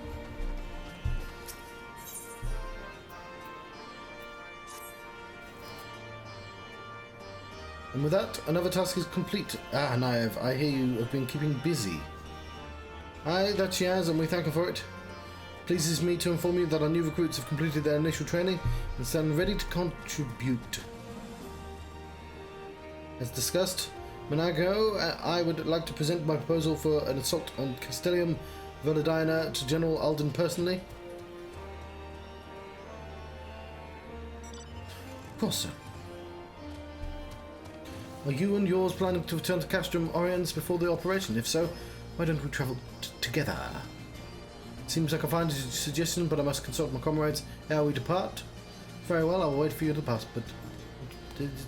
Speaker 1: And with that, another task is complete. Ah, Naive, I hear you have been keeping busy. Aye, that she has, and we thank her for it. Pleases me to inform you that our new recruits have completed their initial training and stand ready to contribute. As discussed, Mhigo, I would like to present my proposal for an assault on Castellum Veladina to General Alden personally. Of course, sir. Are you and yours planning to return to Castrum Oriens before the operation? If so, why don't we travel together? Seems like a fine suggestion, but I must consult my comrades ere we depart. Very well, I'll wait for you to pass, but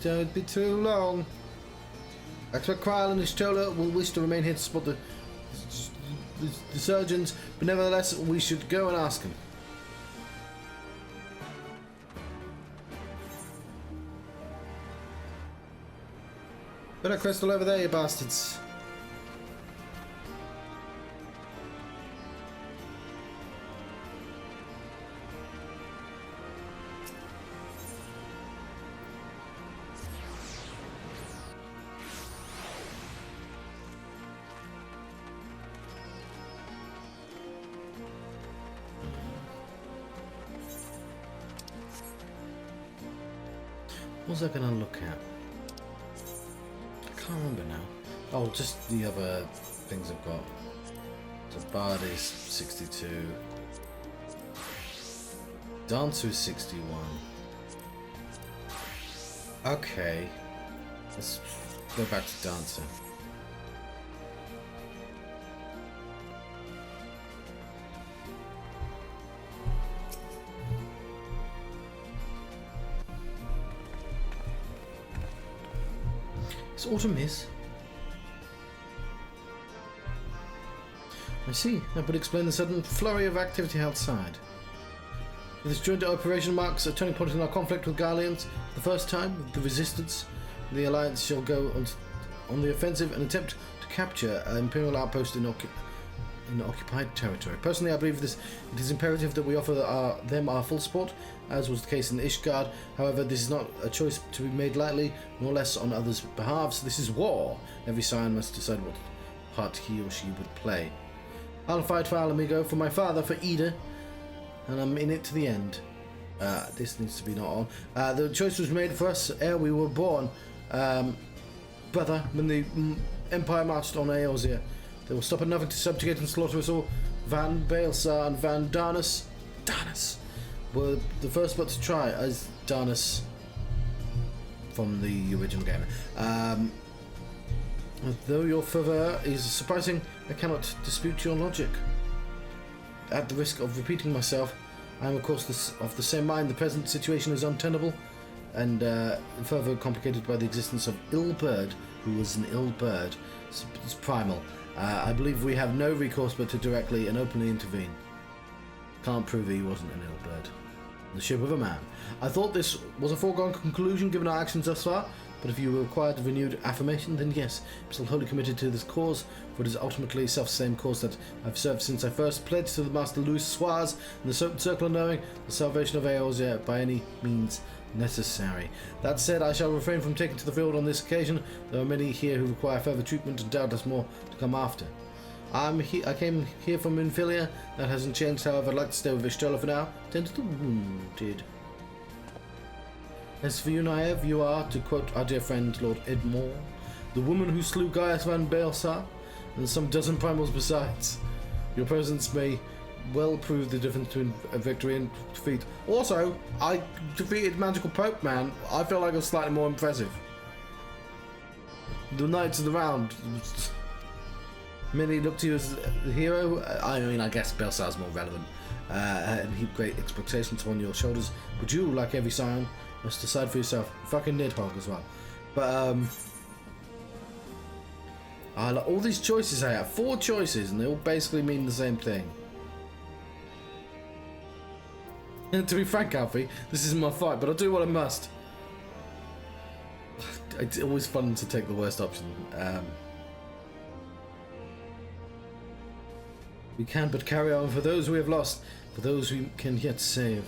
Speaker 1: don't be too long. I expect Kryl and his Chola will wish to remain here to support the surgeons, but nevertheless, we should go and ask him. Better crystal over there, you bastards. What was I going to look at? I can't remember now. Oh, just the other things I've got. So Bard is 62. Dancer is 61. Okay. Let's go back to Dancer. It's autumn is. I see. That would explain the sudden flurry of activity outside. This joint operation marks a turning point in our conflict with Garleans. The first time, the Resistance, the Alliance shall go on the offensive and attempt to capture an Imperial outpost in occupied territory. Personally, I believe it is imperative that we offer them our full support, as was the case in Ishgard. However, this is not a choice to be made lightly, nor less on others' behalves. This is war. Every scion must decide what part he or she would play. I'll fight for Ala Mhigo, for my father, for Ida, and I'm in it to the end. This needs to be not on. The choice was made for us ere we were born. Brother, when the Empire marched on Eorzea, they will stop at nothing to subjugate and slaughter us all. Van Baelsar and Van Darnus were the first but to try, as Darnus from the original game. Though your fervour is surprising, I cannot dispute your logic. At the risk of repeating myself, I am of course of the same mind. The present situation is untenable, and further complicated by the existence of Ill Bird, who was an ill bird. It's primal. I believe we have no recourse but to directly and openly intervene. Can't prove he wasn't an ill bird. The ship of a man. I thought this was a foregone conclusion given our actions thus far, but if you required renewed affirmation, then yes, I'm still wholly committed to this cause, for it is ultimately the self-same cause that I've served since I first pledged to the Master Louis Suarez and the Circle of Knowing the salvation of Eorzea by any means necessary. That said, I shall refrain from taking to the field on this occasion. There are many here who require further treatment and doubtless more to come after. I came here from Infilia. That hasn't changed, however. I'd like to stay with Vishtola for now. Tend to the wounded. As for you, Naive, you are, to quote our dear friend Lord Edmore, the woman who slew Gaius Van Baelsar, and some dozen primals besides. Your presence may well prove the difference between a victory and defeat. Also, I defeated Magical Pope Man. I feel like it was slightly more impressive. The Knights of the Round. Many look to you as the hero. I mean, I guess Baelsar's more relevant. And heap great expectations on your shoulders. But you, like every scion, must decide for yourself. Fucking Nidhogg as well. But, all these choices I have. 4 choices, and they all basically mean the same thing. And to be frank, Alfie, this isn't my fight, but I'll do what I must. It's always fun to take the worst option. We can but carry on for those we have lost, for those we can yet save.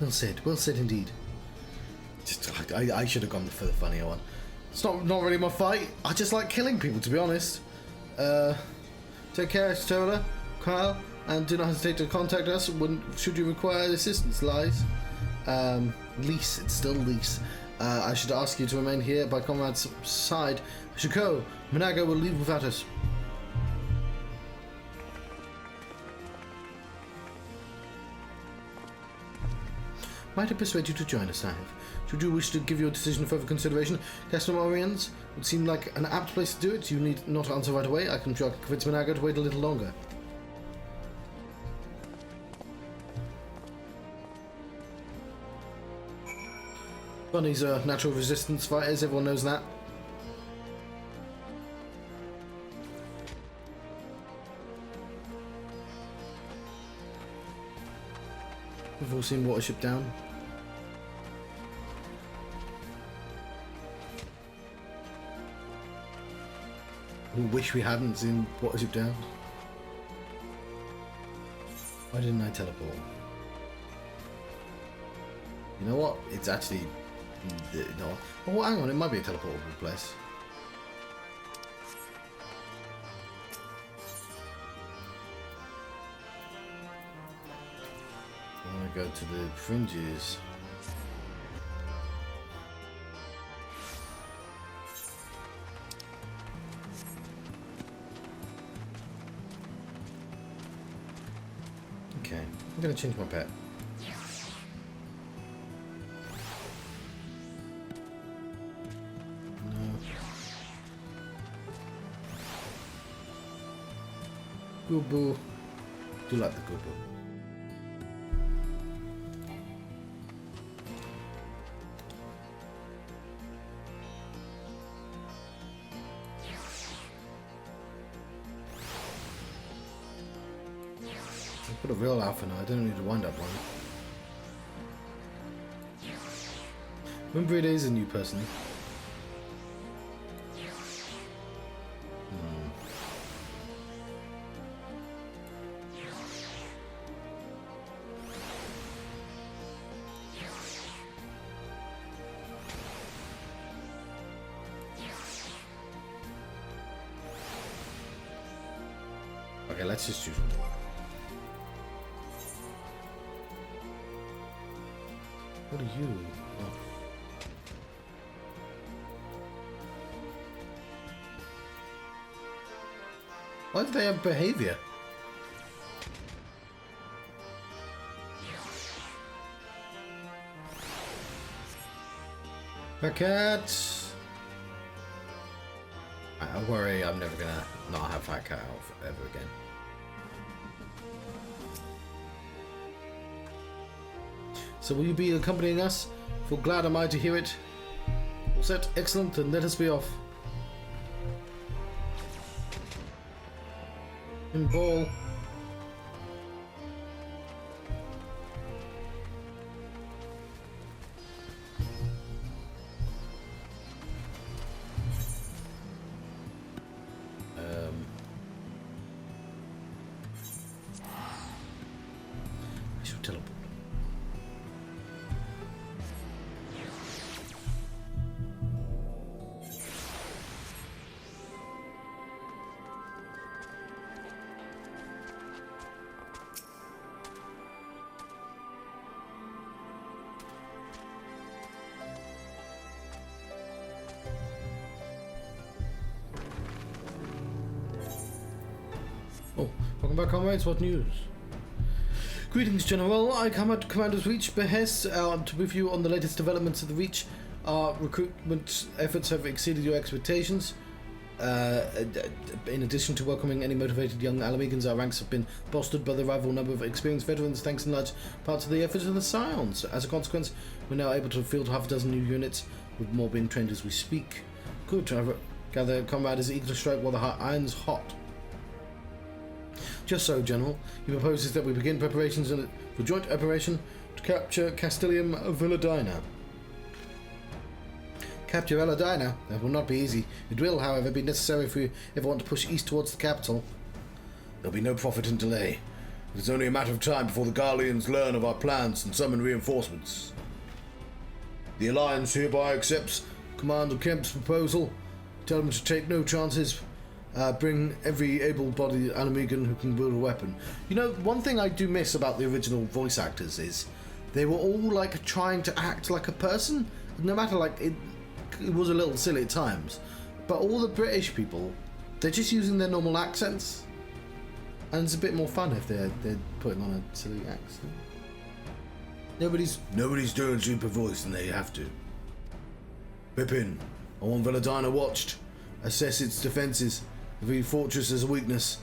Speaker 1: Well said indeed. I should have gone for the funnier one. It's not really my fight. I just like killing people, to be honest. Take care, Stola, Kyle, and do not hesitate to contact us should you require assistance, Lies. Lease, it's still Lease. I should ask you to remain here by Conrad's side. I should go. Minago will leave without us. Might I persuade you to join us, Naive? Should you wish to give your decision further consideration, Castamorians would seem like an apt place to do it. You need not answer right away. I can try to convince Minago to wait a little longer. Bunnies are natural resistance fighters, everyone knows that. We've all seen Watership Down. We wish we hadn't seen Watership Down. Why didn't I teleport? You know what? It's actually... no. Oh, hang on, it might be a teleportable place. I go to the fringes. Okay, I'm gonna change my pet. Gubu. Do like the Gubu. I've got a real alpha now. I don't need to wind up one. Remember, it is a new person. Okay, let's just choose one. What are you? Oh. Why do they have behavior? Cat. I worry I'm never gonna not have Fat Cat ever again. So will you be accompanying us? For glad am I to hear it. All set, excellent, then let us be off. In ball. I should teleport. Oh, welcome back, comrades. What news? Greetings, General. I come at Commander's Reach behest to brief you on the latest developments of the Reach. Our recruitment efforts have exceeded your expectations. In addition to welcoming any motivated young Ala Mhigans, our ranks have been bolstered by the rival number of experienced veterans, thanks in large part to the efforts of the Scions. As a consequence, we're now able to field half a dozen new units, with more being trained as we speak. Good. I gather Comrade is eager to strike while the iron's hot. Just so, General. He proposes that we begin preparations for joint operation to capture Castellium Villadina. Capture Villadina? That will not be easy. It will, however, be necessary for everyone to push east towards the capital. There'll be no profit in delay. It is only a matter of time before the Garleans learn of our plans and summon reinforcements. The Alliance hereby accepts Commander Kemp's proposal. Tell them to take no chances. Bring every able-bodied Ala Mhigan who can wield a weapon. You know, one thing I do miss about the original voice actors is they were all like trying to act like a person. No matter, like, it was a little silly at times, but all the British people, they're just using their normal accents, and it's a bit more fun if they're putting on a silly accent. Nobody's doing super voice, and they have to. Pippin, I want Villadina watched. Assess its defences. Every fortress has a weakness.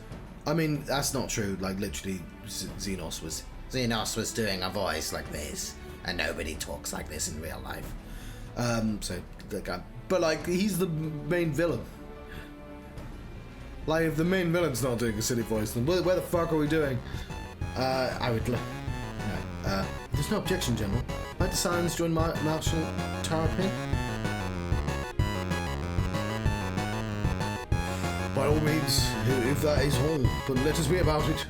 Speaker 1: I mean, that's not true. Like, literally, Zenos was doing a voice like this, and nobody talks like this in real life. So that guy, but like, he's the main villain. Like, if the main villain's not doing a silly voice, then where the fuck are we doing? I would. There's no objection, General. Like the Scions join Marshal Tarapin? By all means, if that is all, but let us be about it.